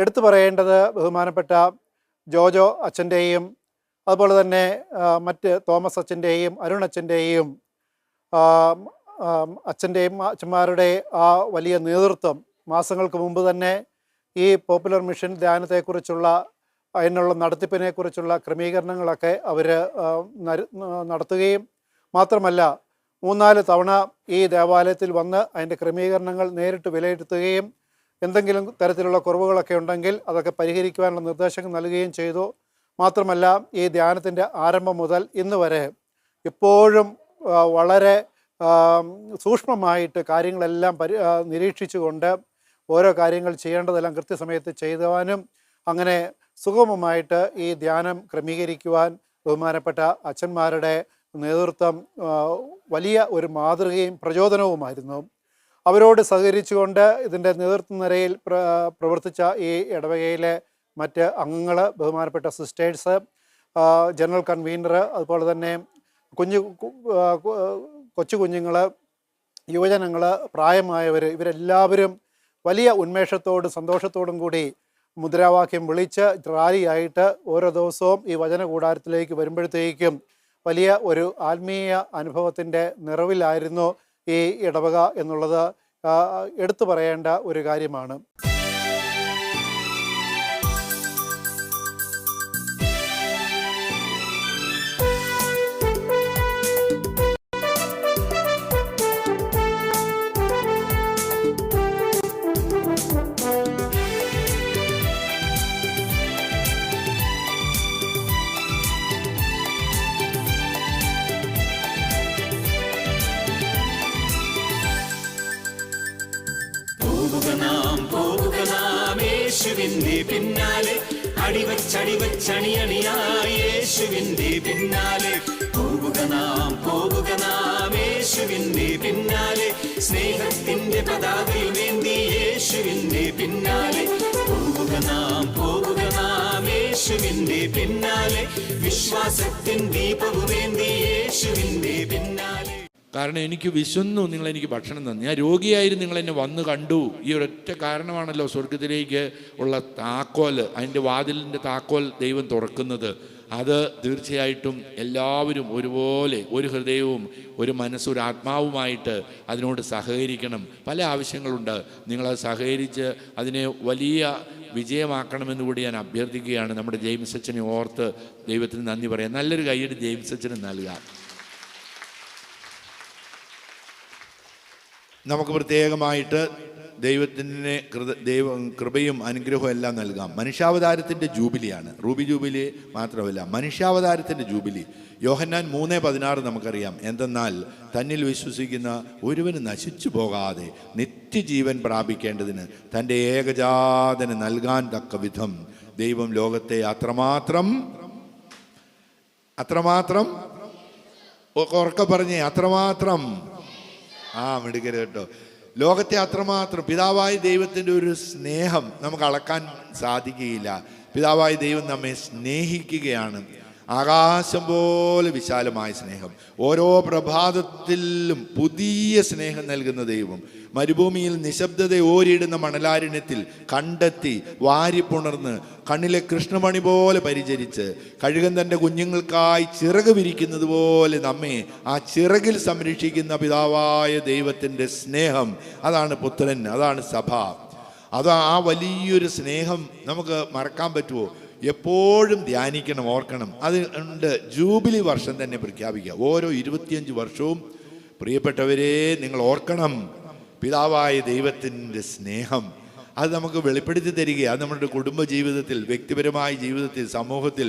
എടുത്തു പറയേണ്ടത് ബഹുമാനപ്പെട്ട ജോജോ അച്ഛൻ്റെയും അതുപോലെ തന്നെ മറ്റ് തോമസ് അച്ഛൻ്റെയും അരുൺ അച്ഛൻ്റെയും അച്ഛൻ്റെയും അച്ഛന്മാരുടെ ആ വലിയ നേതൃത്വം മാസങ്ങൾക്ക് മുമ്പ് തന്നെ ഈ പോപ്പുലർ മിഷൻ ധ്യാനത്തെക്കുറിച്ചുള്ള അതിനുള്ള നടത്തിപ്പിനെക്കുറിച്ചുള്ള ക്രമീകരണങ്ങളൊക്കെ അവർ നടത്തുകയും മാത്രമല്ല 3-4 തവണ ഈ ദേവാലയത്തിൽ വന്ന് അതിൻ്റെ ക്രമീകരണങ്ങൾ നേരിട്ട് വിലയിരുത്തുകയും എന്തെങ്കിലും തരത്തിലുള്ള കുറവുകളൊക്കെ ഉണ്ടെങ്കിൽ അതൊക്കെ പരിഹരിക്കുവാനുള്ള നിർദ്ദേശങ്ങൾ നൽകുകയും ചെയ്തു. മാത്രമല്ല ഈ ധ്യാനത്തിൻ്റെ ആരംഭം മുതൽ ഇന്ന് വരെ എപ്പോഴും വളരെ സൂക്ഷ്മമായിട്ട് കാര്യങ്ങളെല്ലാം നിരീക്ഷിച്ചുകൊണ്ട് ഓരോ കാര്യങ്ങൾ ചെയ്യേണ്ടതെല്ലാം കൃത്യസമയത്ത് ചെയ്യുവാനും അങ്ങനെ സുഗമമായിട്ട് ഈ ധ്യാനം ക്രമീകരിക്കുവാൻ ബഹുമാനപ്പെട്ട അച്ഛന്മാരുടെ നേതൃത്വം വലിയ ഒരു മാതൃകയും പ്രചോദനവുമായിരുന്നു. അവരോട് സഹകരിച്ചുകൊണ്ട് ഇതിൻ്റെ നേതൃത്വ നിരയിൽ പ്രവർത്തിച്ച ഈ ഇടവകയിലെ മറ്റ് അംഗങ്ങൾ, ബഹുമാനപ്പെട്ട സിസ്റ്റേഴ്സ്, ജനറൽ കൺവീനർ, അതുപോലെ തന്നെ കൊച്ചു കുഞ്ഞുങ്ങൾ, യുവജനങ്ങൾ, പ്രായമായവർ, ഇവരെല്ലാവരും വലിയ ഉന്മേഷത്തോടും സന്തോഷത്തോടും കൂടി മുദ്രാവാക്യം വിളിച്ച് റാലിയായിട്ട് ഓരോ ദിവസവും ഈ വചന കൂടാരത്തിലേക്ക് വരുമ്പോഴത്തേക്കും വലിയ ഒരു ആത്മീയ അനുഭവത്തിൻ്റെ നിറവിലായിരുന്നു ഈ ഇടവക എന്നുള്ളത് എടുത്തു പറയേണ്ട ഒരു കാര്യമാണ്. യേശുവിന്റെ പിന്നാലെ അടിവച്ചണിയായി യേശുവിന്റെ പിന്നാലെ പോവുക നാം യേശുവിന്റെ പിന്നാലെ സ്നേഹത്തിന്റെ പതാകയുമേന്തി യേശുവിന്റെ പിന്നാലെ പോവുക നാം യേശുവിന്റെ പിന്നാലെ വിശ്വാസത്തിൻ ദീപവുമേന്തി യേശുവിന്റെ പിന്നാലെ. കാരണം എനിക്ക് വിശന്നു, നിങ്ങളെനിക്ക് ഭക്ഷണം തന്നു. ഞാൻ രോഗിയായിരുന്നു, നിങ്ങളെന്നെ വന്ന് കണ്ടു. ഈ ഒരൊറ്റ കാരണമാണല്ലോ സ്വർഗത്തിലേക്ക് ഉള്ള താക്കോൽ, അതിൻ്റെ വാതിലിൻ്റെ താക്കോൽ ദൈവം തുറക്കുന്നത്. അത് തീർച്ചയായിട്ടും എല്ലാവരും ഒരുപോലെ ഒരു ഹൃദയവും ഒരു മനസ്സും ഒരു ആത്മാവുമായിട്ട് അതിനോട് സഹകരിക്കണം. പല ആവശ്യങ്ങളുണ്ട്, നിങ്ങളത് സഹകരിച്ച് അതിനെ വലിയ വിജയമാക്കണമെന്ന് കൂടി ഞാൻ അഭ്യർത്ഥിക്കുകയാണ്. നമ്മുടെ ജെയിംസ് അച്ഛനെ ഓർത്ത് ദൈവത്തിന് നന്ദി പറയാം. നല്ലൊരു കൈയ്യടി ജെയിംസ് അച്ഛന് നൽകാം. നമുക്ക് പ്രത്യേകമായിട്ട് ദൈവത്തിൻ്റെ കൃപയും അനുഗ്രഹവും എല്ലാം നൽകാം. മനുഷ്യാവതാരത്തിൻ്റെ ജൂബിലിയാണ്, റൂബി ജൂബിലി മാത്രമല്ല, മനുഷ്യാവതാരത്തിൻ്റെ ജൂബിലി. യോഹന്നാൻ 3:16 നമുക്കറിയാം. എന്തെന്നാൽ തന്നിൽ വിശ്വസിക്കുന്ന ഒരുവന് നശിച്ചു പോകാതെ നിത്യജീവൻ പ്രാപിക്കേണ്ടതിന് തൻ്റെ ഏകജാതന് നൽകാൻ തക്ക വിധം ദൈവം ലോകത്തെ അത്രമാത്രം ഉറക്കെ പറഞ്ഞേ, അത്രമാത്രം മിടുക്കരുത് കേട്ടോ. ലോകത്തെ അത്രമാത്രം പിതാവായ ദൈവത്തിൻ്റെ ഒരു സ്നേഹം നമുക്ക് അളക്കാൻ സാധിക്കുകയില്ല. പിതാവായ ദൈവം നമ്മെ സ്നേഹിക്കുകയാണ്. ആകാശം പോലെ വിശാലമായ സ്നേഹം. ഓരോ പ്രഭാതത്തിലും പുതിയ സ്നേഹം നൽകുന്ന ദൈവം മരുഭൂമിയിൽ നിശബ്ദത ഓരിയിടുന്ന മണലാരണ്യത്തിൽ കണ്ടെത്തി വാരിപ്പുണർന്ന് കണ്ണിലെ കൃഷ്ണമണി പോലെ പരിചരിച്ച് കഴുകൻ തൻ്റെ കുഞ്ഞുങ്ങൾക്കായി ചിറക് വിരിക്കുന്നത് പോലെ നമ്മെ ആ ചിറകിൽ സംരക്ഷിക്കുന്ന പിതാവായ ദൈവത്തിൻ്റെ സ്നേഹം, അതാണ് പുത്രൻ, അതാണ് സഭ. അത് ആ വലിയൊരു സ്നേഹം നമുക്ക് മറക്കാൻ പറ്റുമോ? എപ്പോഴും ധ്യാനിക്കണം, ഓർക്കണം. അതുകൊണ്ട് ജൂബിലി വർഷം തന്നെ പ്രഖ്യാപിക്കുക. ഓരോ 25 വർഷവും പ്രിയപ്പെട്ടവരെ നിങ്ങൾ ഓർക്കണം, പിതാവായ ദൈവത്തിൻ്റെ സ്നേഹം അത് നമുക്ക് വെളിപ്പെടുത്തി തരിക. അത് നമ്മുടെ കുടുംബ ജീവിതത്തിൽ, വ്യക്തിപരമായ ജീവിതത്തിൽ, സമൂഹത്തിൽ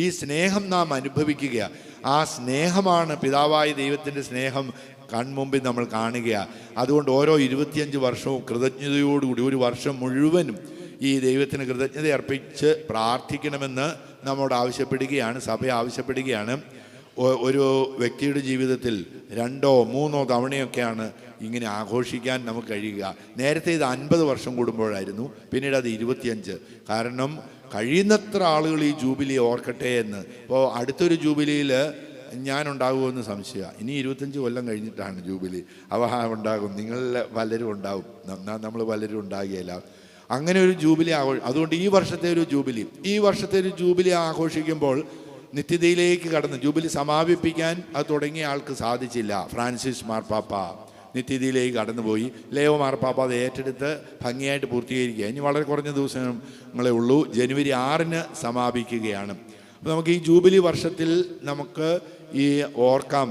ഈ സ്നേഹം നാം അനുഭവിക്കുക. ആ സ്നേഹമാണ് പിതാവായ ദൈവത്തിൻ്റെ സ്നേഹം കൺമുമ്പിൽ നമ്മൾ കാണുക. അതുകൊണ്ട് ഓരോ 25 വർഷവും കൃതജ്ഞതയോടുകൂടി ഒരു വർഷം മുഴുവനും ഈ ദൈവത്തിന് കൃതജ്ഞത അർപ്പിച്ച് പ്രാർത്ഥിക്കണമെന്ന് നമ്മോട് ആവശ്യപ്പെടുകയാണ്, സഭ ആവശ്യപ്പെടുകയാണ്. ഒരു വ്യക്തിയുടെ ജീവിതത്തിൽ 2-3 തവണയൊക്കെയാണ് ഇങ്ങനെ ആഘോഷിക്കാൻ നമുക്ക് കഴിയുക. നേരത്തെ ഇത് 50 വർഷം കൂടുമ്പോഴായിരുന്നു, പിന്നീട് അത് 25. കാരണം കഴിയുന്നത്ര ആളുകൾ ഈ ജൂബിലി ഓർക്കട്ടെ എന്ന്. ഇപ്പോൾ അടുത്തൊരു ജൂബിലിയിൽ ഞാനുണ്ടാകുമെന്ന് സംശയമാണ്. ഇനി 25 കൊല്ലം കഴിഞ്ഞിട്ടാണ് ജൂബിലി. അവ ഉണ്ടാകും, നിങ്ങൾ പലരും ഉണ്ടാവും, നമ്മൾ പലരും ഉണ്ടാകുകയില്ല. അങ്ങനെ ഒരു ജൂബിലി അതുകൊണ്ട് ഈ വർഷത്തെ ഒരു ജൂബിലി ആഘോഷിക്കുമ്പോൾ നിത്യതയിലേക്ക് കടന്ന് ജൂബിലി സമാപിപ്പിക്കാൻ അത് തുടങ്ങിയ ആൾക്ക് സാധിച്ചില്ല. ഫ്രാൻസിസ് മാർപ്പാപ്പ നിത്യതയിലേക്ക് കടന്നുപോയി. ലേയോ മാർപ്പാപ്പ അത് ഏറ്റെടുത്ത് ഭംഗിയായിട്ട് പൂർത്തീകരിക്കുക. ഇനി വളരെ കുറഞ്ഞ ദിവസങ്ങളേ ഉള്ളൂ. ജനുവരി 6-ന് സമാപിക്കുകയാണ്. അപ്പോൾ നമുക്ക് ഈ ജൂബിലി വർഷത്തിൽ നമുക്ക് ഈ ഓർക്കാം,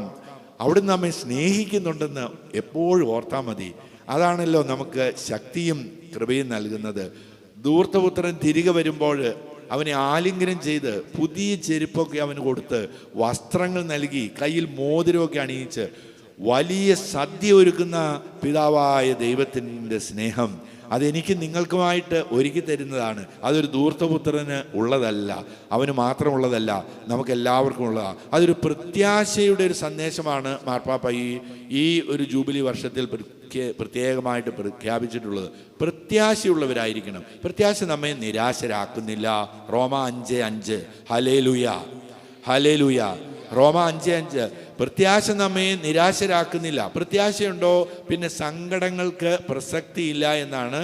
അവിടുന്ന് നമ്മെ സ്നേഹിക്കുന്നുണ്ടെന്ന് എപ്പോഴും ഓർത്താൽ മതി. അതാണല്ലോ നമുക്ക് ശക്തിയും കൃപയും നൽകുന്നത്. ധൂർത്തപുത്രൻ തിരികെ വരുമ്പോൾ അവനെ ആലിംഗനം ചെയ്ത് പുതിയ ചെരുപ്പൊക്കെ അവന് കൊടുത്ത് വസ്ത്രങ്ങൾ നൽകി കയ്യിൽ മോതിരമൊക്കെ അണിയിച്ച് വലിയ സദ്യ ഒരുക്കുന്ന പിതാവായ ദൈവത്തിൻ്റെ സ്നേഹം അതെനിക്ക് നിങ്ങൾക്കുമായിട്ട് ഒരുക്കി തരുന്നതാണ്. അതൊരു ധൂർത്തപുത്രന് ഉള്ളതല്ല, അവന് മാത്രമുള്ളതല്ല, നമുക്കെല്ലാവർക്കും ഉള്ളതാണ്. അതൊരു പ്രത്യാശയുടെ ഒരു സന്ദേശമാണ് മാർപ്പാപ്പ ഈ ഒരു ജൂബിലി വർഷത്തിൽ പ്രത്യേകമായിട്ട് പ്രഖ്യാപിച്ചിട്ടുള്ളത്. പ്രത്യാശയുള്ളവരായിരിക്കണം. പ്രത്യാശ നമ്മെ നിരാശരാക്കുന്നില്ല. റോമ 5:5 ഹല്ലേലൂയ ഹല്ലേലൂയ. റോമ 5:5 പ്രത്യാശ നമ്മെ നിരാശരാക്കുന്നില്ല. പ്രത്യാശയുണ്ടോ പിന്നെ സങ്കടങ്ങൾക്ക് പ്രസക്തിയില്ല എന്നാണ്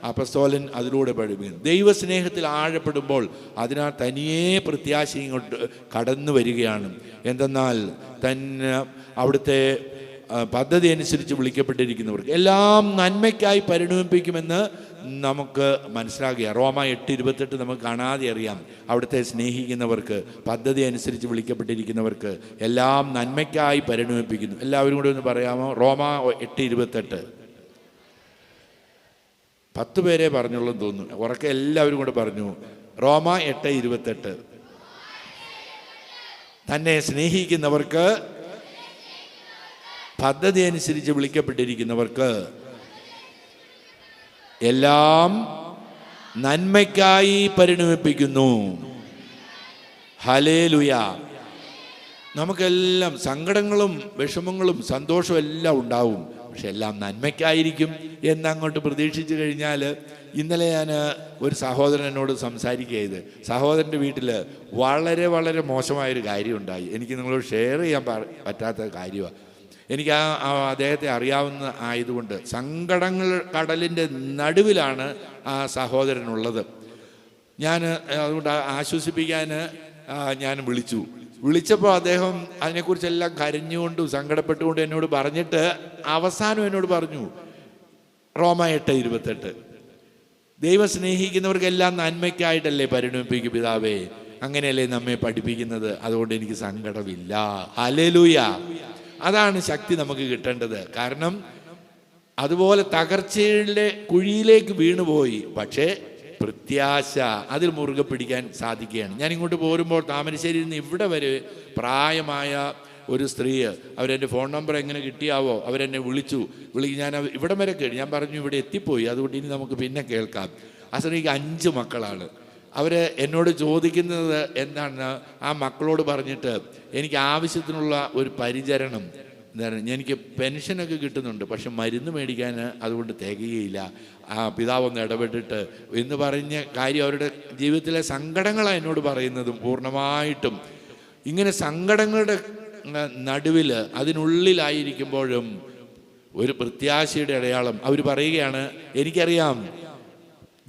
അപ്പസ്തോലൻ അതിലൂടെ പഠിപ്പിക്കുന്നത്. ദൈവസ്നേഹത്തിൽ ആഴപ്പെടുമ്പോൾ അതിനാൽ തനിയേ പ്രത്യാശ ഇങ്ങോട്ട് കടന്നു വരികയാണ്. എന്തെന്നാൽ തന്നെ അവിടുത്തെ പദ്ധതി അനുസരിച്ച് വിളിക്കപ്പെട്ടിരിക്കുന്നവർക്ക് എല്ലാം നന്മയ്ക്കായി പരിണമിപ്പിക്കുമെന്ന് നമുക്ക് മനസ്സിലാകുക. റോമ 8:28 നമുക്ക് കാണാതെ അറിയാം. അവിടുത്തെ സ്നേഹിക്കുന്നവർക്ക് പദ്ധതി അനുസരിച്ച് വിളിക്കപ്പെട്ടിരിക്കുന്നവർക്ക് എല്ലാം നന്മയ്ക്കായി പരിണമിപ്പിക്കുന്നു. എല്ലാവരും കൂടെ ഒന്ന് പറയാമോ? റോമ 8:28. 10 പേരെ പറഞ്ഞുള്ളൂ തോന്നുന്നു. ഉറക്കെ എല്ലാവരും കൂടെ പറഞ്ഞു. റോമ 8:28. തന്നെ സ്നേഹിക്കുന്നവർക്ക് പദ്ധതി അനുസരിച്ച് വിളിക്കപ്പെട്ടിരിക്കുന്നവർക്ക് എല്ലാം നന്മയ്ക്കായി പരിണമിപ്പിക്കുന്നു. ഹല്ലേലൂയ. നമുക്കെല്ലാം സങ്കടങ്ങളും വിഷമങ്ങളും സന്തോഷവും എല്ലാം ഉണ്ടാവും, പക്ഷെ എല്ലാം നന്മയ്ക്കായിരിക്കും എന്നങ്ങോട്ട് പ്രതീക്ഷിച്ചു കഴിഞ്ഞാൽ, ഇന്നലെ ഞാൻ ഒരു സഹോദരനോട് സംസാരിക്കുകയത്, സഹോദരൻ്റെ വീട്ടിൽ വളരെ വളരെ മോശമായൊരു കാര്യം ഉണ്ടായി. എനിക്ക് നിങ്ങളോട് ഷെയർ ചെയ്യാൻ പറ്റാത്ത കാര്യമാണ്. എനിക്ക് അദ്ദേഹത്തെ അറിയാവുന്ന ആയതുകൊണ്ട് സങ്കടങ്ങൾ കടലിൻ്റെ നടുവിലാണ് ആ സഹോദരനുള്ളത്. ഞാൻ അതുകൊണ്ട് ആശ്വസിപ്പിക്കാൻ ഞാൻ വിളിച്ചപ്പോൾ അദ്ദേഹം അതിനെക്കുറിച്ചെല്ലാം കരഞ്ഞുകൊണ്ടും സങ്കടപ്പെട്ടുകൊണ്ടും എന്നോട് പറഞ്ഞിട്ട് അവസാനം എന്നോട് പറഞ്ഞു, റോമ 8:28 ദൈവം സ്നേഹിക്കുന്നവർക്കെല്ലാം നന്മയ്ക്കായിട്ടല്ലേ പരിണമിപ്പിക്കും പിതാവേ, അങ്ങനെയല്ലേ നമ്മെ പഠിപ്പിക്കുന്നത്, അതുകൊണ്ട് എനിക്ക് സങ്കടമില്ല. ഹല്ലേലൂയ. അതാണ് ശക്തി നമുക്ക് കിട്ടേണ്ടത്. കാരണം അതുപോലെ തകർച്ചയുടെ കുഴിയിലേക്ക് വീണുപോയി, പക്ഷേ പ്രത്യാശ അതിൽ മുറുകെ പിടിക്കാൻ സാധിക്കുകയാണ്. ഞാൻ ഇങ്ങോട്ട് പോരുമ്പോൾ താമരശ്ശേരിയിൽ നിന്ന് ഇവിടെ വരെ പ്രായമായ ഒരു സ്ത്രീ, അവരെൻ്റെ ഫോൺ നമ്പർ എങ്ങനെ കിട്ടിയാവോ അവരെന്നെ വിളിച്ചു. ഞാൻ ഇവിടം വരെ കേട്ടു. ഞാൻ പറഞ്ഞു ഇവിടെ എത്തിപ്പോയി, അതുകൊണ്ട് ഇനി നമുക്ക് പിന്നെ കേൾക്കാം. ആ സ്ത്രീക്ക് 5 മക്കളാണ്. അവർ എന്നോട് ചോദിക്കുന്നത് എന്താണ്, ആ മക്കളോട് പറഞ്ഞിട്ട് എനിക്ക് ആവശ്യത്തിനുള്ള ഒരു പരിചരണം, എനിക്ക് പെൻഷനൊക്കെ കിട്ടുന്നുണ്ട്, പക്ഷെ മരുന്ന് മേടിക്കാൻ അതുകൊണ്ട് തികയില്ല, ആ പിതാവൊന്ന് ഇടപെട്ടിട്ട് എന്ന് പറഞ്ഞ കാര്യം അവരുടെ ജീവിതത്തിലെ സങ്കടങ്ങളാണ് എന്നോട് പറയുന്നതും. പൂർണ്ണമായിട്ടും ഇങ്ങനെ സങ്കടങ്ങളുടെ നടുവിൽ അതിനുള്ളിലായിരിക്കുമ്പോഴും ഒരു പ്രത്യാശയുടെ അടയാളം അവർ പറയുകയാണ്, എനിക്കറിയാം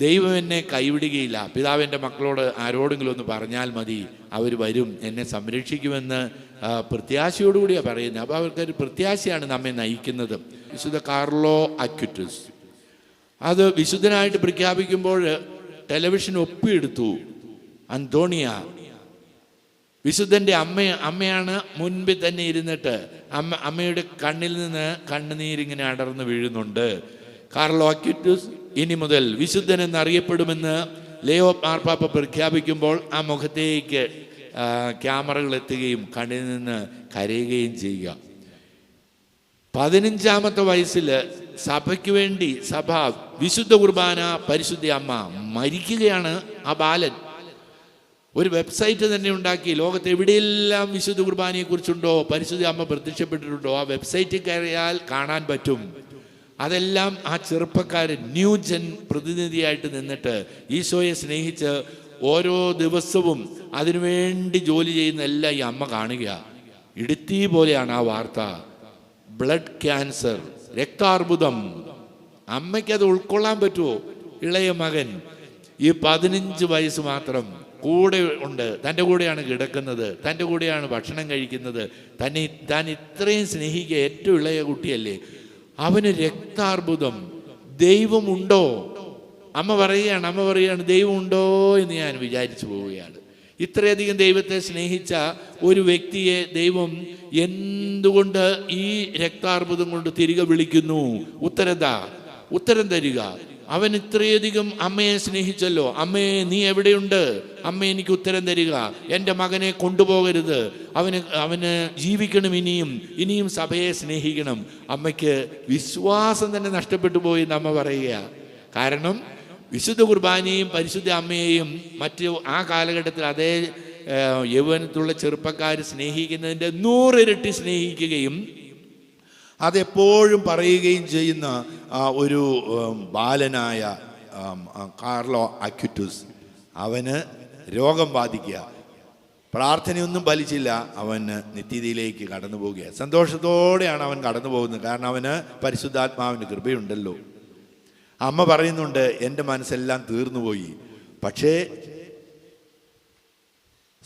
ദൈവം എന്നെ കൈവിടുകയില്ല, പിതാവിൻ്റെ മക്കളോട് ആരോടെങ്കിലും ഒന്ന് പറഞ്ഞാൽ മതി, അവർ വരും, എന്നെ സംരക്ഷിക്കുമെന്ന് പ്രത്യാശയോടുകൂടിയാണ് പറയുന്നത്. അപ്പോൾ അവർക്കൊരു പ്രത്യാശയാണ് നമ്മെ നയിക്കുന്നത്. വിശുദ്ധ കാർലോ അക്വിറ്റസ് അത് വിശുദ്ധനായിട്ട് പ്രഖ്യാപിക്കുമ്പോൾ ടെലിവിഷൻ ഒപ്പിയെടുത്തു. അന്തോണിയ വിശുദ്ധൻ്റെ അമ്മയാണ് മുൻപിൽ തന്നെ ഇരുന്നിട്ട് അമ്മയുടെ കണ്ണിൽ നിന്ന് കണ്ണുനീരിങ്ങനെ അടർന്ന് വീഴുന്നുണ്ട്. കാർലോ അക്വിറ്റസ് ഇനി മുതൽ വിശുദ്ധൻ എന്നറിയപ്പെടുമെന്ന് ലേയോ മാർപ്പാപ്പ പ്രഖ്യാപിക്കുമ്പോൾ ആ മുഖത്തേക്ക് ക്യാമറകൾ എത്തുകയും കണ്ണിൽ നിന്ന് കരയുകയും ചെയ്യുക. 15-ാമത്തെ വയസ്സിൽ സഭയ്ക്ക് വേണ്ടി സഭ വിശുദ്ധ കുർബാന പരിശുദ്ധ അമ്മ മരിക്കുകയാണ്. ആ ബാലൻ ഒരു വെബ്സൈറ്റ് തന്നെ ഉണ്ടാക്കി, ലോകത്ത് എവിടെയെല്ലാം വിശുദ്ധ കുർബാനയെക്കുറിച്ചുണ്ടോ പരിശുദ്ധ അമ്മ പ്രത്യക്ഷപ്പെട്ടിട്ടുണ്ടോ ആ വെബ്സൈറ്റിൽ കയറിയാൽ കാണാൻ പറ്റും. അതെല്ലാം ആ ചെറുപ്പക്കാരൻ ന്യൂജൻ പ്രതിനിധിയായിട്ട് നിന്നിട്ട് ഈശോയെ സ്നേഹിച്ച് ഓരോ ദിവസവും അതിനുവേണ്ടി ജോലി ചെയ്യുന്ന എല്ലാം ഈ അമ്മ കാണുക. ഇടുത്തി പോലെയാണ് ആ വാർത്ത. Blood cancer, രക്താർബുദം. അമ്മയ്ക്കത് ഉൾക്കൊള്ളാൻ പറ്റുമോ? ഇളയ മകൻ ഈ 15 വയസ്സ് മാത്രം കൂടെ ഉണ്ട്, തൻ്റെ കൂടെയാണ് കിടക്കുന്നത്, തൻ്റെ കൂടെയാണ് ഭക്ഷണം കഴിക്കുന്നത്, താൻ ഇത്രയും സ്നേഹിക്കുക ഏറ്റവും ഇളയ കുട്ടിയല്ലേ, അവന് രക്താർബുദം. ദൈവമുണ്ടോ? അമ്മ പറയുകയാണ് ദൈവമുണ്ടോ എന്ന് ഞാൻ വിചാരിച്ചു പോവുകയാണ്. ഇത്രയധികം ദൈവത്തെ സ്നേഹിച്ച ഒരു വ്യക്തിയെ ദൈവം എന്തുകൊണ്ട് ഈ രക്താർബുദം കൊണ്ട് തിരികെ വിളിക്കുന്നു? ഉത്തരം തരിക. അവൻ ഇത്രയധികം അമ്മയെ സ്നേഹിച്ചല്ലോ. അമ്മേ, നീ എവിടെയുണ്ട്? അമ്മ, എനിക്ക് ഉത്തരം തരിക. എൻ്റെ മകനെ കൊണ്ടുപോകരുത്, അവന് ജീവിക്കണം, ഇനിയും സഭയെ സ്നേഹിക്കണം. അമ്മയ്ക്ക് വിശ്വാസം തന്നെ നഷ്ടപ്പെട്ടു പോയി എന്ന് അമ്മ പറയുക. കാരണം വിശുദ്ധ കുർബാനയും പരിശുദ്ധ അമ്മയെയും മറ്റ് ആ കാലഘട്ടത്തിൽ അതേ യൗവനത്തിലുള്ള ചെറുപ്പക്കാർ സ്നേഹിക്കുന്നതിൻ്റെ 100 ഇരട്ടി സ്നേഹിക്കുകയും അതെപ്പോഴും പറയുകയും ചെയ്യുന്ന ഒരു ബാലനായ കാർലോ അക്യുറ്റസ്, അവന് രോഗം ബാധിക്കുക, പ്രാർത്ഥനയൊന്നും ഫലിച്ചില്ല, അവന് നിത്യതയിലേക്ക് കടന്നു പോവുക. സന്തോഷത്തോടെയാണ് അവൻ കടന്നു പോകുന്നത്, കാരണം അവന് പരിശുദ്ധാത്മാവിൻ്റെ കൃപയുണ്ടല്ലോ. അമ്മ പറയുന്നുണ്ട്, എൻ്റെ മനസ്സെല്ലാം തീർന്നുപോയി. പക്ഷേ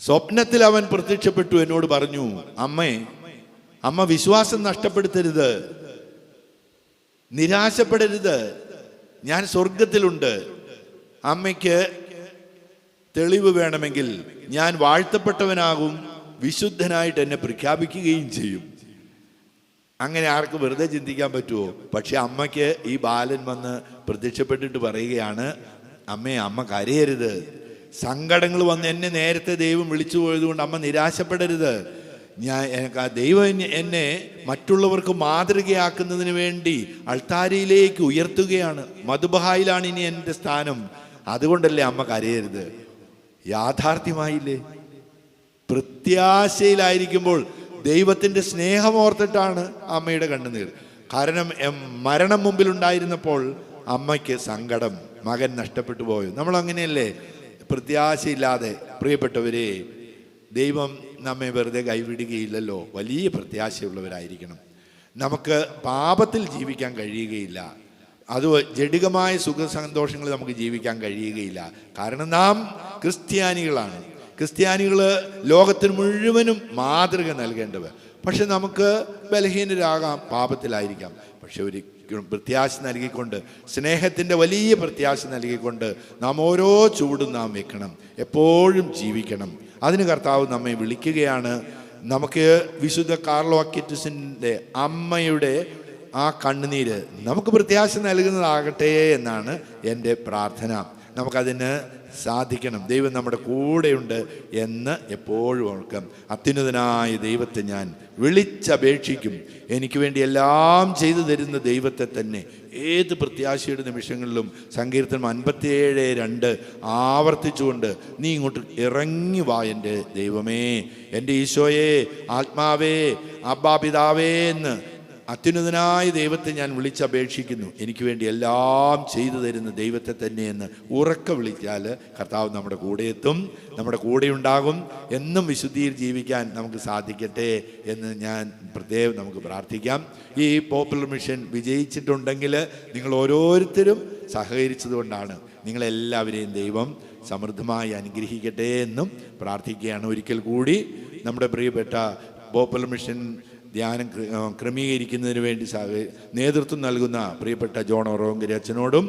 സ്വപ്നത്തിൽ അവൻ പ്രത്യക്ഷപ്പെട്ടു, എന്നോട് പറഞ്ഞു, അമ്മ വിശ്വാസം നഷ്ടപ്പെടുത്തരുത്, നിരാശപ്പെടരുത്, ഞാൻ സ്വർഗത്തിലുണ്ട്. അമ്മയ്ക്ക് തെളിവ് വേണമെങ്കിൽ ഞാൻ വാഴ്ത്തപ്പെട്ടവനാകും, വിശുദ്ധനായിട്ട് എന്നെ പ്രഖ്യാപിക്കുകയും ചെയ്യും. അങ്ങനെ ആർക്ക് വെറുതെ ചിന്തിക്കാൻ പറ്റുമോ? പക്ഷെ അമ്മയ്ക്ക് ഈ ബാലൻ വന്ന് പ്രത്യക്ഷപ്പെട്ടിട്ട് പറയുകയാണ്, അമ്മ കരയരുത്, സങ്കടങ്ങൾ വന്ന് എന്നെ നേരത്തെ ദൈവം വിളിച്ചു പോയതുകൊണ്ട് അമ്മ നിരാശപ്പെടരുത്. ദൈവം എന്നെ മറ്റുള്ളവർക്ക് മാതൃകയാക്കുന്നതിന് വേണ്ടി അൾത്താരയിലേക്ക് ഉയർത്തുകയാണ്. മധുബഹായിലാണ് ഇനി എൻ്റെ സ്ഥാനം. അതുകൊണ്ടല്ലേ അമ്മ കരയരുത്. യാഥാർത്ഥ്യമായില്ലേ? പ്രത്യാശയിലായിരിക്കുമ്പോൾ ദൈവത്തിൻ്റെ സ്നേഹമോർത്തിട്ടാണ് അമ്മയുടെ കണ്ണുനീർ. കാരണം മരണം മുമ്പിലുണ്ടായിരുന്നപ്പോൾ അമ്മയ്ക്ക് സങ്കടം, മകൻ നഷ്ടപ്പെട്ടു പോയോ. നമ്മൾ അങ്ങനെയല്ലേ? പ്രത്യാശയില്ലാതെ പ്രിയപ്പെട്ടവരെ, ദൈവം നമ്മെ വെറുതെ കൈവിടുകയില്ലല്ലോ. വലിയ പ്രത്യാശയുള്ളവരായിരിക്കണം. നമുക്ക് പാപത്തിൽ ജീവിക്കാൻ കഴിയുകയില്ല. അത് ജഡികമായ സുഖസന്തോഷങ്ങൾ നമുക്ക് ജീവിക്കാൻ കഴിയുകയില്ല. കാരണം നാം ക്രിസ്ത്യാനികളാണ്. ക്രിസ്ത്യാനികൾ ലോകത്തിന് മുഴുവനും മാതൃക നൽകേണ്ടവർ. പക്ഷെ നമുക്ക് ബലഹീനരാകാം, പാപത്തിലായിരിക്കാം. പക്ഷെ ഒരു പ്രത്യാശ നൽകിക്കൊണ്ട്, സ്നേഹത്തിൻ്റെ വലിയ പ്രത്യാശ നൽകിക്കൊണ്ട് നാം ഓരോ ചൂടും നാം വെക്കണം, എപ്പോഴും ജീവിക്കണം. അതിന് കർത്താവ് നമ്മെ വിളിക്കുകയാണ്. നമുക്ക് വിശുദ്ധ കാർലോ അക്യുറ്റസിൻ്റെ അമ്മയുടെ ആ കണ്ണുനീര് നമുക്ക് പ്രത്യാശ നൽകുന്നതാകട്ടെ എന്നാണ് എൻ്റെ പ്രാർത്ഥന. നമുക്കതിന് സാധിക്കണം. ദൈവം നമ്മുടെ കൂടെയുണ്ട് എന്ന് എപ്പോഴും ഓർക്കാം. അത്യുന്നതനായ ദൈവത്തെ ഞാൻ വിളിച്ചപേക്ഷിക്കും. എനിക്ക് വേണ്ടി എല്ലാം ചെയ്തു തരുന്ന ദൈവത്തെ തന്നെ ഏത് പ്രത്യാശയുടെ നിമിഷങ്ങളിലും സങ്കീർത്തനം 57:2 ആവർത്തിച്ചുകൊണ്ട് നീ ഇങ്ങോട്ട് ഇറങ്ങി വാ എൻ്റെ ദൈവമേ, എൻ്റെ ഈശോയെ, ആത്മാവേ, അബ്ബാ പിതാവേ എന്ന് അത്യുന്നതനായ ദൈവത്തെ ഞാൻ വിളിച്ചപേക്ഷിക്കുന്നു. എനിക്ക് വേണ്ടി എല്ലാം ചെയ്തു തരുന്ന ദൈവത്തെ തന്നെയെന്ന് ഉറക്കെ വിളിച്ചാൽ കർത്താവ് നമ്മുടെ കൂടെ എത്തും, നമ്മുടെ കൂടെ ഉണ്ടാകും. എന്നും വിശുദ്ധിയിൽ ജീവിക്കാൻ നമുക്ക് സാധിക്കട്ടെ എന്ന് ഞാൻ പ്രത്യേകം നമുക്ക് പ്രാർത്ഥിക്കാം. ഈ പോപ്പുലർ മിഷൻ വിജയിച്ചിട്ടുണ്ടെങ്കിൽ നിങ്ങൾ ഓരോരുത്തരും സഹകരിച്ചതുകൊണ്ടാണ്. നിങ്ങളെല്ലാവരെയും ദൈവം സമൃദ്ധമായി അനുഗ്രഹിക്കട്ടെ എന്നും പ്രാർത്ഥിക്കുകയാണ്. ഒരിക്കൽ കൂടി നമ്മുടെ പ്രിയപ്പെട്ട പോപ്പുലർ മിഷൻ ധ്യാനം ക്രമീകരിക്കുന്നതിന് വേണ്ടി നേതൃത്വം നൽകുന്ന പ്രിയപ്പെട്ട ജോൺ ഒറോങ്കരി അച്ഛനോടും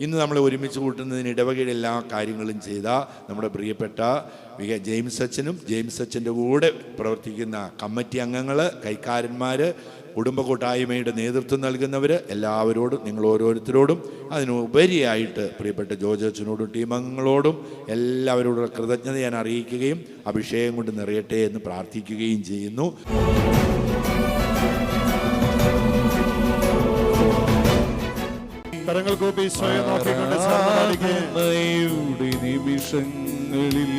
ഇന്ന് നമ്മളെ ഒരുമിച്ച് കൂട്ടുന്നതിന് ഇടവകയുടെ എല്ലാ കാര്യങ്ങളും ചെയ്ത നമ്മുടെ പ്രിയപ്പെട്ട ജെയിംസ് അച്ഛനും ജെയിംസ് അച്ഛൻ്റെ കൂടെ പ്രവർത്തിക്കുന്ന കമ്മിറ്റി അംഗങ്ങൾ, കൈക്കാരന്മാർ, കുടുംബ കൂട്ടായ്മയുടെ നേതൃത്വം നൽകുന്നവർ എല്ലാവരോടും, നിങ്ങൾ ഓരോരുത്തരോടും, അതിനുപരിയായിട്ട് പ്രിയപ്പെട്ട ജോർജ് അച്ഛനോടും ടീമംഗങ്ങളോടും എല്ലാവരോടും കൃതജ്ഞത ഞാൻ അറിയിക്കുകയും അഭിഷേകം കൊണ്ട് നിറയട്ടെ എന്ന് പ്രാർത്ഥിക്കുകയും ചെയ്യുന്നു. കരങ്ങൾ കൂപ്പി സ്വയം നോക്കിക്കൊണ്ട് നിമിഷങ്ങളിൽ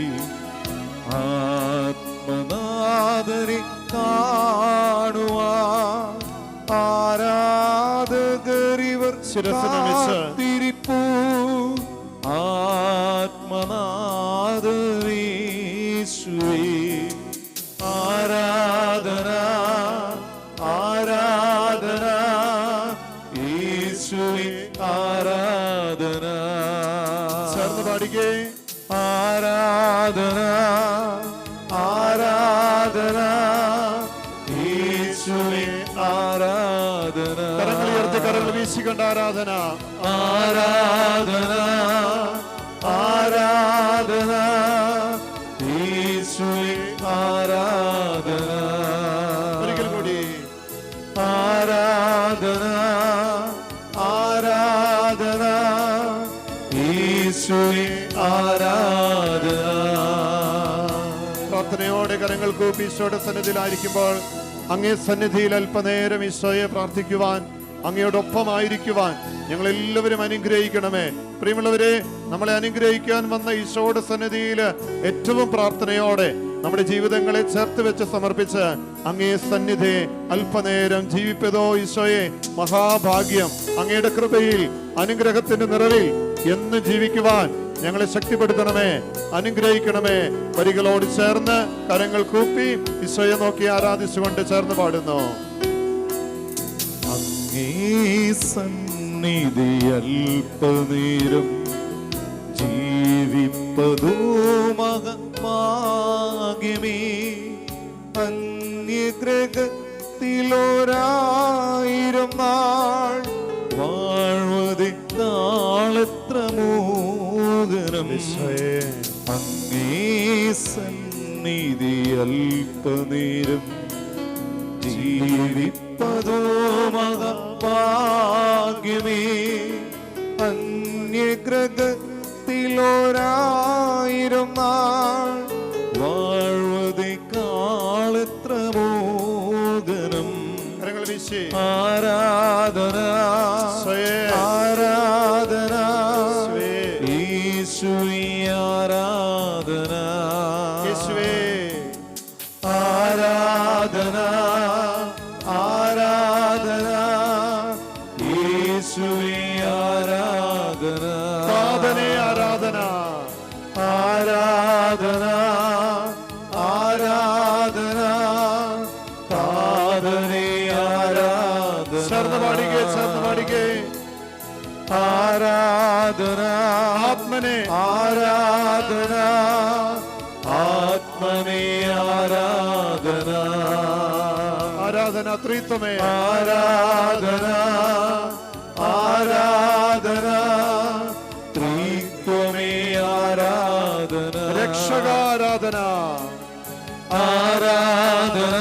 ആത്മനാഥനെ കാണുവാൻ ആരാധകരിവർ തിരിപ്പൂ ആത്മനാഥനീശ്വേ ആരാധന ആരാധന യേശുവേ ആരാധന ആരാധന യേശുവേ ആരാധന. കരങ്ങൾ ഉയർത്തി കരങ്ങൾ വീശിക്കൊണ്ട് ആരാധന ആരാധന ആരാധന യേശുവേ ആരാധന. ഒരിക്കൽ കൂടി ആരാധന ആരാധന യേശുവേ ആരാധന. പ്രാർത്ഥനയോടെ കരങ്ങൾ കൂപ്പി ഈശോയുടെ സന്നിധിയിലായിരിക്കുമ്പോൾ അങ്ങേ സന്നിധിയിൽ അല്പനേരം ഈശോയെ പ്രാർത്ഥിക്കുവാൻ, അങ്ങയോടൊപ്പമായിരിക്കുവാൻ ഞങ്ങൾ എല്ലാവരും അനുഗ്രഹിക്കണമേ. പ്രിയമുള്ളവരെ, നമ്മളെ അനുഗ്രഹിക്കാൻ വന്ന ഈശോയുടെ സന്നിധിയിൽ ഏറ്റവും പ്രാർത്ഥനയോടെ നമ്മുടെ ജീവിതങ്ങളെ ചേർത്ത് വെച്ച് സമർപ്പിച്ച് അങ്ങേ സന്നിധി അല്പനേരം ജീവിപ്പതോ ഈശോയെ മഹാഭാഗ്യം. അങ്ങയുടെ കൃപയിൽ അനുഗ്രഹത്തിന്റെ നിറവിൽ എന്ന് ജീവിക്കുവാൻ ഞങ്ങളെ ശക്തിപ്പെടുത്തണമേ, അനുഗ്രഹിക്കണമേ. വരികളോട് ചേർന്ന് കരങ്ങൾ കൂപ്പി ഈശോയെ നോക്കി ആരാധിച്ചുകൊണ്ട് ചേർന്ന് പാടുന്നു. അങ്ങേ സന്നിധി അല്പനേരം ജീവിപ്പതോ മഹാഭാഗ്യമേ. അന്യഗ്രഹത്തിലൊരായിരം നാൾ വാഴ്വതിനാളെത്ര മോഹനം. അങ്ങേ സന്നിധി അല്പനേരം ജീവിപ്പതോ മഹാഭാഗ്യമേ. അന്യഗ്രഹത്തിലൊരായിരം നാൾ വാഴ്വതിനാളെത്ര മോഹനം. ആരാധന ആരാധന യേശുവേ ആരാധന യേശുവേ ആരാധന ആരാധന യേശുവേ ആരാധന. ആരാധന ആരാധന ആരാധന ആരാധന ആത്മനെ ആരാധന ആത്മനെ ആരാധന ആരാധന ത്രിത്വമേ ആരാധന ആരാധന ത്രിത്വമേ ആരാധന രക്ഷകാരാധന ആരാധന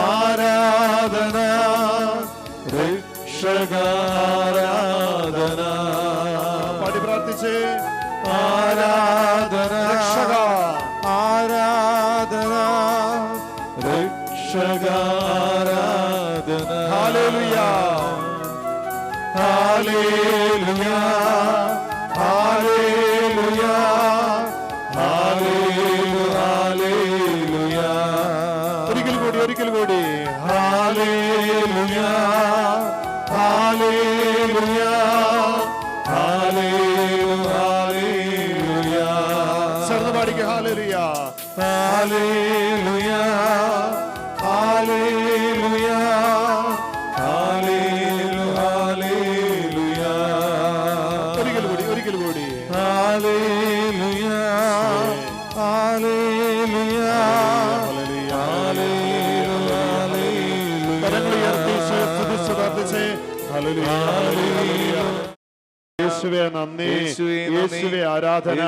ആരാധന രക്ഷകാരാധന. പാടി പ്രാർത്ഥിച്ച് ആരാധന രക്ഷക ആരാധന രക്ഷകാരാധന. ഹല്ലേലൂയ ഹല്ലേലൂയ ഹല്ലേലൂയ ഹല്ലേലൂയ. ഒരിക്കൽ കൂടി ഹല്ലേലൂയ ഹല്ലേലൂയ ഹല്ലേലൂയ. ചേർന്ന് പാടിക്കുക ഹല്ലേലൂയ ഹല്ലേലൂയ ഹല്ലേലൂയ ഹല്ലേലൂയ. ഒരിക്കൽ കൂടി ഹല്ലേലൂയ ഹല്ലേലൂയ ഹല്ലേലൂയ. കരങ്ങൾ ഉയർത്തി സ്തുതിച്ച് പ്രാർത്ഥിച്ച് ഹല്ലേലൂയ. യേശുവേ നന്ദി, യേശുവേ ആരാധന,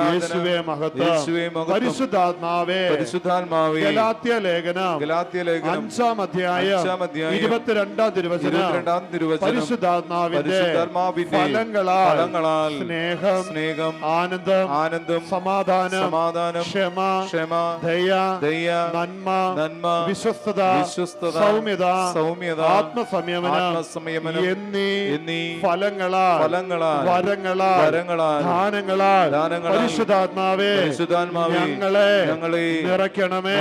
യേശുവേ മഹത്വം. പരിശുദ്ധാത്മാവേ ഗലാത്യ ലേഖനം 5-ാം അധ്യായം 22-ാം തിരുവചനം. പരിശുദ്ധാത്മാവിന്റെ ഫലങ്ങളാൽ സ്നേഹം ആനന്ദം സമാധാനം ക്ഷമ ദയ നന്മ വിശ്വസ്തത സൗമ്യത ആത്മസംയമനം എന്നീ ഫലങ്ങളാൽ വരങ്ങളാൽ ദാനങ്ങളാൽ പരിശുദ്ധാത്മാവേ ഞങ്ങളെ നിറയ്ക്കണമേ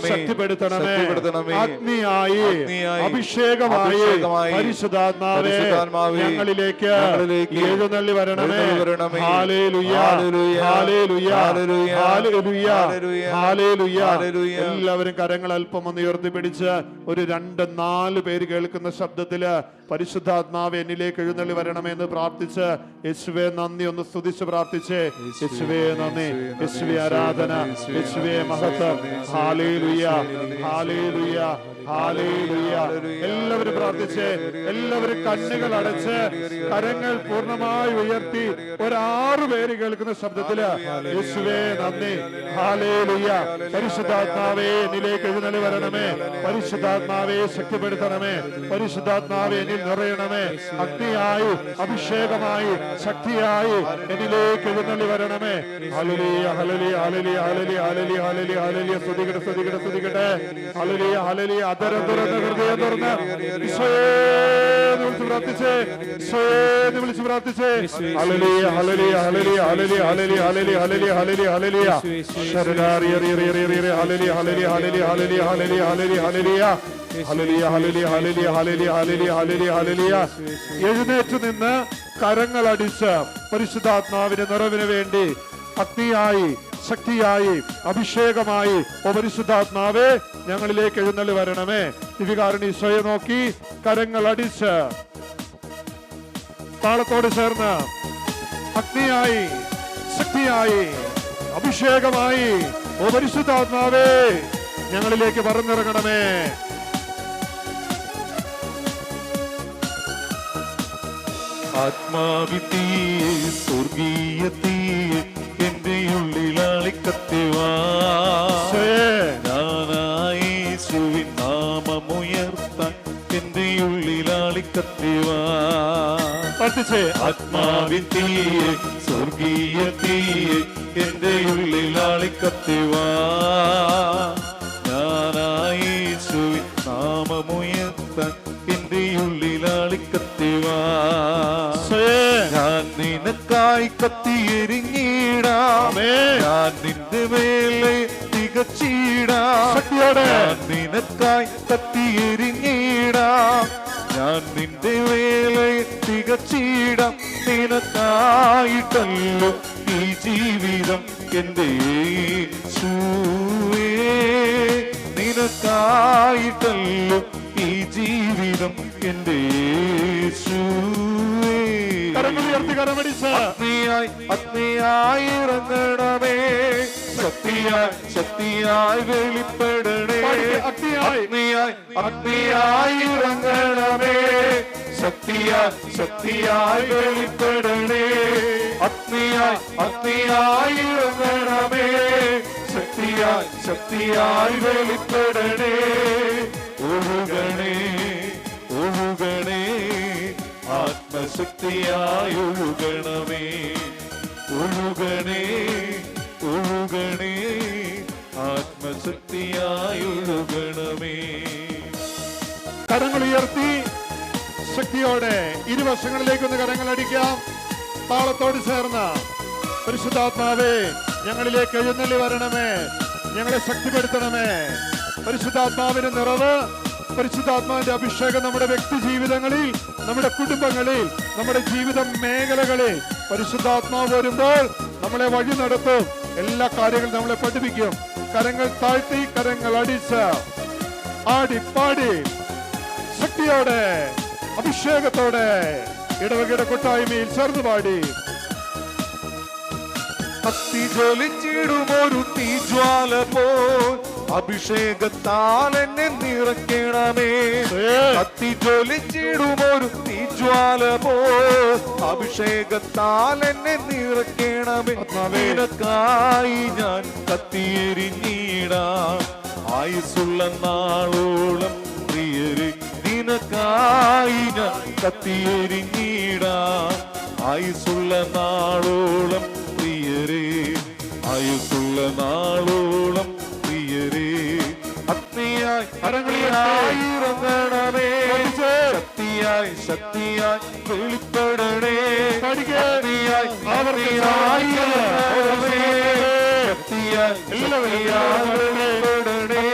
ശക്തിപ്പെടുത്തണമേ. അഗ്നിയായി അഭിഷേകമായി പരിശുദ്ധാത്മാവേ ഞങ്ങളിലേക്ക് എഴുന്നള്ളി വരണമേ. ഹല്ലേലൂയ ഹല്ലേലൂയ ഹല്ലേലൂയ ഹല്ലേലൂയ. എല്ലാവരും കരങ്ങൾ അല്പം ഒന്ന് ഉയർത്തി പിടിച്ച് ഒരു 2-4 പേര് കേൾക്കുന്ന ശബ്ദത്തില് പരിശുദ്ധാത്മാവ് എന്നിലേക്ക് എഴുന്നള്ളി വരണമെന്ന് പ്രാർത്ഥിച്ച് യേശുവേ നന്ദി ഒന്ന് സ്തുതിച്ച് പ്രാർത്ഥിച്ച്. യേശുവേ നന്ദി, യേശുവേ ആരാധന, യേശുവേ മഹത്വം. ഹല്ലേലൂയ, ഹല്ലേലൂയ, ഹല്ലേലൂയ. എല്ലാവരും പ്രാർത്ഥിച്ച്, എല്ലാവരും കണ്ണുകൾ അടച്ച് കരങ്ങൾ പൂർണ്ണമായി ഉയർത്തി 6 പേര് കേൾക്കുന്ന ശബ്ദത്തില് യേശുവേ നന്ദി, ഹല്ലേലൂയ. പരിശുദ്ധാത്മാവേ എന്നിലേക്ക് എഴുന്നള്ളി വരണമേ, പരിശുദ്ധാത്മാവേ ശക്തിപ്പെടുത്തണമേ, പരിശുദ്ധാത്മാവേ എന്നിൽ നിറയണമേ, അഗ്നിയായി അഭിഷേകമായി ശക്തിയായി എന്നിലേക്ക് എഴുന്നള്ളി വരണമേ. ഹല്ലേലൂയ, ഹല്ലേലൂയ, ഹല്ലേലൂയ, ഹല്ലേലൂയ, ഹല്ലേലൂയ, ഹല്ലേലൂയ, ഹല്ലേലൂയ. സ്തുതിക്കട്ടെ, സ്തുതിക്കട്ടെ, സ്തുതിക്കട്ടെ. ഹല്ലേലൂയ, ഹല്ലേലൂയ. അധരം തുറന്ന് ഹൃദയം തുറന്ന് ഈശോയെ വിളിച്ച് പ്രാർത്ഥിച്ചേ, ഈശോയെ വിളിച്ച് പ്രാർത്ഥിച്ചേ. ഹല്ലേലൂയ, ഹല്ലേലൂയ, ഹല്ലേലൂയ, ഹല്ലേലൂയ, ഹല്ലേലൂയ, ഹല്ലേലൂയ, ഹല്ലേലൂയ, ഹല്ലേലൂയ, ഹല്ലേലൂയ. ശരണാരി ഹല്ലേലൂയ, ഹല്ലേലൂയ, ഹല്ലേലൂയ, ഹല്ലേലൂയ, ഹല്ലേലൂയ, ഹല്ലേലൂയ, ഹല്ലേലൂയ, ഹല്ലേലൂയ, ഹല്ലേലൂയ, ഹല്ലേലൂയ, ഹല്ലേലൂയ, ഹല്ലേലൂയ, ഹല്ലേലൂയ. എഴുന്നേറ്റ് നിന്ന് കരങ്ങൾ അടിച്ച് പരിശുദ്ധാത്മാവിന്റെ നിറവിന് വേണ്ടി അഗ്നിയായി ശക്തിയായി അഭിഷേകമായി ഓ പരിശുദ്ധാത്മാവേ ഞങ്ങളിലേക്ക് എഴുന്നള്ളി വരണമേ. ദിവികാരണി ഈശോയെ നോക്കി കരങ്ങൾ അടിച്ച് താളത്തോട് ചേർന്ന് അഗ്നിയായി ശക്തിയായി അഭിഷേകമായി ഓ പരിശുദ്ധാത്മാവേ ഞങ്ങളിലേക്ക് പറന്നിറങ്ങണമേ. ആത്മാവിത്തീയെ സ്വർഗീയത്തീയെ എന്റെ ഉള്ളിലാളിക്കത്തിവാ, യേശുവിൻ നാമമുയർത്താൻ എന്റെ ഉള്ളിലാളിക്കത്തിവാ. ആത്മാവിത്തീയെ സ്വർഗീയത്തീയെ എന്റെ ഉള്ളിലാളിക്കത്തിവാ, യേശുവിൻ നാമമുയർത്താൻ എന്റെ ഉള്ളിലാളിക്കത്തിവാ. ഞാൻ നിനക്കായി കത്തിയെരിഞ്ഞിടാം, ഞാൻ നിന്റെ മേലെ തികച്ചിടാം. ഞാൻ നിനക്കായി കത്തിയെരിഞ്ഞിടാം, ഞാൻ നിന്റെ മേലെ തികച്ചിടാം. നിനക്കായിട്ടല്ലോ ഈ ജീവിതം എന്റെ യേശുവേ, നിനക്കായിട്ടല്ലോ ഈ ജീവിതം എന്റെ യേശുവേ. അഗ്നിയായി അഗ്നിയായി ഇറങ്ങണമേ, ശക്തിയായി ശക്തിയായി വെളിപ്പെടണേ. അഗ്നിയായി അഗ്നിയായി ഇറങ്ങണമേ, ശക്തിയായി ശക്തിയായി വെളിപ്പെടണേ. അഗ്നിയായി അഗ്നിയായി ഇറങ്ങണമേ, ശക്തിയായി ശക്തിയായി വെളിപ്പെടണേ. ഒഴുകണേ ഒഴുകണേ, ആത്മശക്തിയായി ഒഴുകണമേ. ഒഴുകണേ ഒഴുകണേ, ആത്മശക്തിയായി ഒഴുകണമേ. കരങ്ങൾ ഉയർത്തി ശക്തിയോടെ ഇരുവശങ്ങളിലേക്കൊന്ന് കരങ്ങൾ അടിക്കാം. താളത്തോട് ചേർന്ന് പരിശുദ്ധാത്മാവേ ഞങ്ങളിലേക്ക് എഴുന്നള്ളി വരണമേ, ഞങ്ങളെ ശക്തിപ്പെടുത്തണമേ. പരിശുദ്ധാത്മാവിന്റെ നിറവ്, പരിശുദ്ധാത്മാവിന്റെ അഭിഷേകം നമ്മുടെ വ്യക്തി ജീവിതങ്ങളിൽ, നമ്മുടെ കുടുംബങ്ങളിൽ, നമ്മുടെ ജീവിത മേഖലകളിൽ പരിശുദ്ധാത്മാവ് വരുമ്പോൾ നമ്മളെ വഴി നടത്തും, എല്ലാ കാര്യങ്ങളും നമ്മളെ പഠിപ്പിക്കും. കരങ്ങൾ താഴ്ത്തി കരങ്ങൾ അടിച്ച് ആടി പാടി ശക്തിയോടെ അഭിഷേകത്തോടെ ഇടവകയുടെ കൂട്ടായ്മയിൽ ചേർന്ന് പാടി. കത്തി ജ്വലിച്ചിടുമൊരു തീജ്വാല പോൽ അഭിഷേകത്താൽ എന്നെ നിറയ്ക്കണമേ. കത്തി ജ്വലിച്ചിടുമൊരു തീജ്വാല പോൽ അഭിഷേകത്താൽ എന്നെ നിറയ്ക്കണമേ. നിനക്കായി ഞാൻ കത്തിയെരിഞ്ഞിടാം, ആയുസ്സുള്ള നാളോളം പ്രിയരെ. നിനക്കായി ഞാൻ കത്തിയെരിഞ്ഞിടാം, ആയുസ്സുള്ള നാളോളം പ്രിയരെ, ആയുസ്സുള്ള നാളോളം പ്രിയരെ. അഗ്നിയായി അഗ്നിയായി ഇറങ്ങണമേ, ശക്തിയായി ശക്തിയായി വെളിപ്പെടണേ. അഗ്നിയായി അഗ്നിയായി ഇറങ്ങണമേ, ശക്തിയായി ശക്തിയായി വെളിപ്പെടണേ.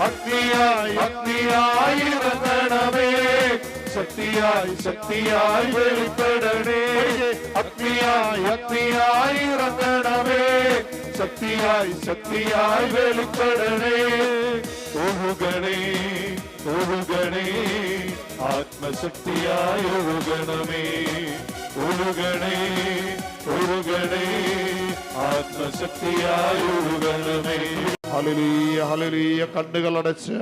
അഗ്നിയായി അഗ്നിയായി ഇറങ്ങണമേ, ശക്തിയായി ശക്തിയായി വെളിപ്പെടണേ. അഗ്നിയായി അഗ്നിയായി ഇറങ്ങണമേ, ശക്തിയായി ശക്തിയായി വെളിപ്പെടണേ. ഒഴുകണേ ഒഴുകണേ, ആത്മ ആത്മശക്തിയായി ഒഴുകണമേ, ഒഴുകണേ, ഒഴുകണേ, ആത്മശക്തിയായി ഒഴുകണമേ. Hallelujah, hallelujah. കണ്ണുകളടച്ച്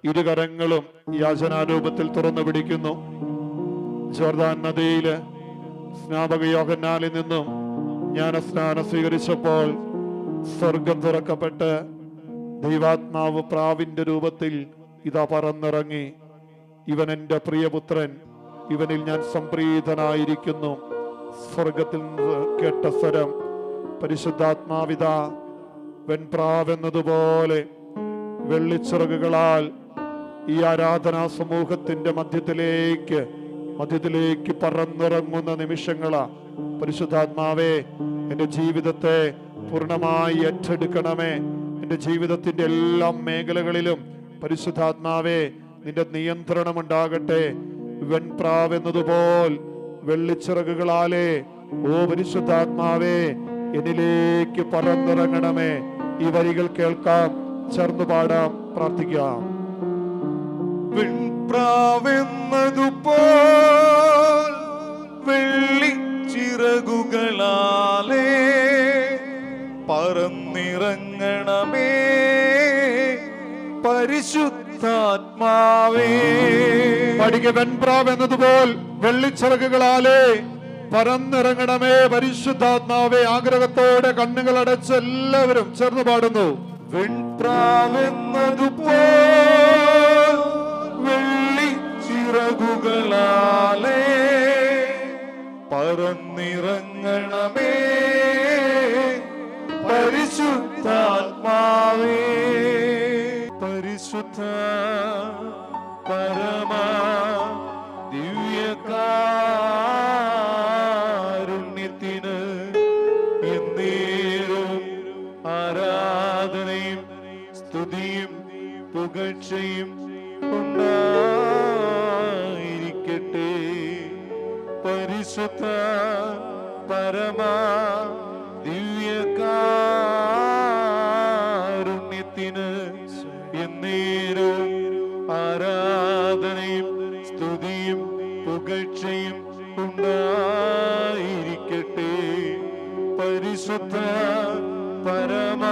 ഇരുകരങ്ങളും യാചനാരൂപത്തിൽ തുറന്നു പിടിക്കുന്നു. ജോർദാൻ നദിയില് സ്നാപക യോഹന്നാനിൽ നിന്നും ജ്ഞാനസ്നാനം സ്വീകരിച്ചപ്പോൾ സ്വർഗം തുറക്കപ്പെട്ട് ദൈവാത്മാവ് പ്രാവിന്റെ രൂപത്തിൽ ഇതാ പറന്നിറങ്ങി. ഇവൻ എൻ്റെ പ്രിയപുത്രൻ, ഇവനിൽ ഞാൻ സംപ്രീതനായിരിക്കുന്നു. സ്വർഗത്തിൽ നിന്ന് കേട്ട സ്വരം, പരിശുദ്ധാത്മാവിത വെൺപ്രാവെന്നതുപോലെ വെള്ളിച്ചിറകുകളാൽ ഈ ആരാധനാ സമൂഹത്തിന്റെ മധ്യത്തിലേക്ക് പറന്നിറങ്ങുന്ന നിമിഷങ്ങളാ. പരിശുദ്ധാത്മാവേ, എൻ്റെ ജീവിതത്തെ പൂർണ്ണമായി ഏറ്റെടുക്കണമേ. എൻ്റെ ജീവിതത്തിന്റെ എല്ലാ മേഖലകളിലും പരിശുദ്ധാത്മാവേ നിന്റെ നിയന്ത്രണം ഉണ്ടാകട്ടെ. വെൺപ്രാവെന്നതുപോൽ വെള്ളിച്ചിറകുകളാലേ ഓ പരിശുദ്ധാത്മാവേ എന്നിലേക്ക് പറന്നിറങ്ങണമേ. ഈ വരികൾ കേൾക്കാം, ചേർന്ന് പാടാം, പ്രാർത്ഥിക്കാം. വെൺപ്രാവെന്നതുപോൽ വെള്ളിച്ചിറകുകളാലേ പറന്നിറങ്ങണമേ പരിശുദ്ധാത്മാവേ. പഠിക്ക, വെൺപ്രാവെന്നതുപോൽ വെള്ളിച്ചിറകുകളാലേ പറന്നിറങ്ങണമേ പരിശുദ്ധാത്മാവേ. ആഗ്രഹത്തോടെ കണ്ണുകൾ അടച്ച് എല്ലാവരും ചേർന്ന് പാടുന്നു. വെൺപ്രാവെന്നതുപോൽ വെള്ളിച്ചിറകുകളാലേ പറന്നിറങ്ങണമേ പരിശുദ്ധാത്മാവേ. പരിശുദ്ധ പരമ ദിവ്യകാരുണ്യത്തിന് എന്നേരും ആരാധനയും സ്തുതിയും പുകഴ്ചയും ഉണ്ടായിരിക്കട്ടെ. പരിശുദ്ധ പരമ ദിവ്യകാരുണ്യത്തിന് എന്നേരും ആരാധനയും സ്തുതിയും പുകഴ്ചയും ഉണ്ടായിരിക്കട്ടെ. പരിശുദ്ധ പരമ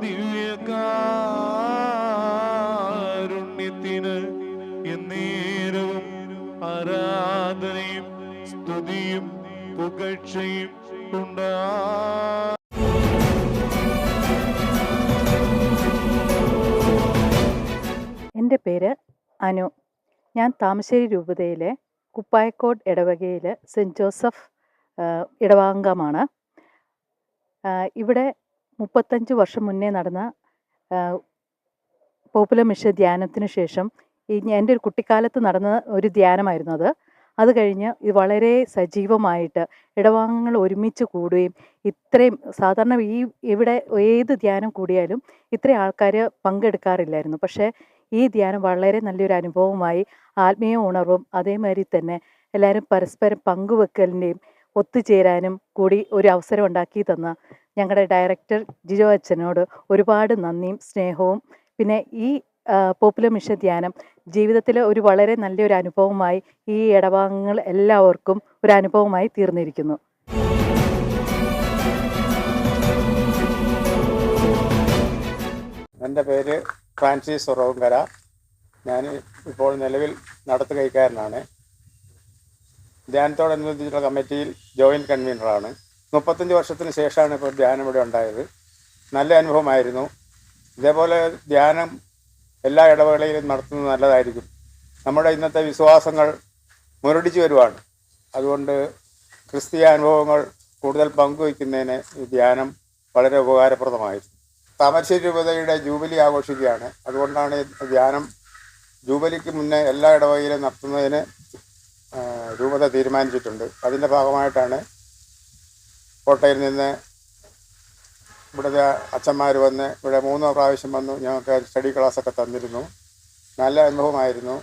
ദിവ്യകാരുണ്യത്തിന് എന്നേരവും ആരാധനയും സ്തുതിയും പുകഴ്ചയും ഉണ്ടാ. എൻ്റെ പേര് അനു. ഞാൻ താമശ്ശേരി രൂപതയിലെ കുപ്പായക്കോട് ഇടവകയിൽ സെൻറ്റ് ജോസഫ് ഇടവാംഗമാണ്. ഇവിടെ 35 വർഷം മുന്നേ നടന്ന പോപ്പുലർ മിഷൻ ധ്യാനത്തിന് ശേഷം എൻ്റെ ഒരു കുട്ടിക്കാലത്ത് നടന്ന ഒരു ധ്യാനമായിരുന്നു അത്. അത് കഴിഞ്ഞ് ഇത് വളരെ സജീവമായിട്ട് ഇടവാംഗങ്ങൾ ഒരുമിച്ച് കൂടുകയും ഇത്രയും സാധാരണ ഇവിടെ ഏത് ധ്യാനം കൂടിയാലും ഇത്രയും ആൾക്കാർ പങ്കെടുക്കാറില്ലായിരുന്നു. പക്ഷേ ഈ ധ്യാനം വളരെ നല്ലൊരു അനുഭവമായി, ആത്മീയ ഉണർവും അതേമാതിരി തന്നെ എല്ലാവരും പരസ്പരം പങ്കുവെക്കലിൻ്റെയും ഒത്തുചേരാനും കൂടി ഒരു അവസരം ഉണ്ടാക്കി തന്ന ഞങ്ങളുടെ ഡയറക്ടർ ജിജോ അച്ഛനോട് ഒരുപാട് നന്ദിയും സ്നേഹവും. പിന്നെ ഈ പോപ്പുലർ മിഷൻ ധ്യാനം ജീവിതത്തിൽ ഒരു വളരെ നല്ലൊരു അനുഭവമായി ഈ ഇടവകങ്ങൾ എല്ലാവർക്കും ഒരു അനുഭവമായി തീർന്നിരിക്കുന്നു. എൻ്റെ പേര് ഫ്രാൻസിസ് ഉറവുങ്കര. ഞാൻ ഇപ്പോൾ നിലവിൽ നടത്തുകൈക്കാരനാണ്. ധ്യാനത്തോടനുബന്ധിച്ചുള്ള കമ്മിറ്റിയിൽ ജോയിൻറ്റ് കൺവീനറാണ്. 35 വർഷത്തിന് ശേഷമാണ് ഇപ്പോൾ ധ്യാനം ഇവിടെ ഉണ്ടായത്. നല്ല അനുഭവമായിരുന്നു. ഇതേപോലെ ധ്യാനം എല്ലാ ഇടവകളിലും നടത്തുന്നത് നല്ലതായിരിക്കും. നമ്മുടെ ഇന്നത്തെ വിശ്വാസങ്ങൾ മുരടിച്ചു വരുവാണ്. അതുകൊണ്ട് ക്രിസ്തീയ അനുഭവങ്ങൾ കൂടുതൽ പങ്കുവയ്ക്കുന്നതിന് ഈ ധ്യാനം വളരെ ഉപകാരപ്രദമായിരുന്നു. താമരശ്ശേരി രൂപതയുടെ ജൂബിലി ആഘോഷിക്കുകയാണ്. അതുകൊണ്ടാണ് ധ്യാനം ജൂബിലിക്ക് മുന്നേ എല്ലാ ഇടവകയിലും നടത്തുന്നതിന് രൂപത തീരുമാനിച്ചിട്ടുണ്ട്. അതിൻ്റെ ഭാഗമായിട്ടാണ് കോട്ടയിൽ നിന്ന് ഇവിടുത്തെ അച്ഛന്മാർ വന്ന് ഇവിടെ 3 പ്രാവശ്യം വന്നു. ഞങ്ങൾക്ക് സ്റ്റഡി ക്ലാസ്സൊക്കെ തന്നിരുന്നു. നല്ല അനുഭവമായിരുന്നു.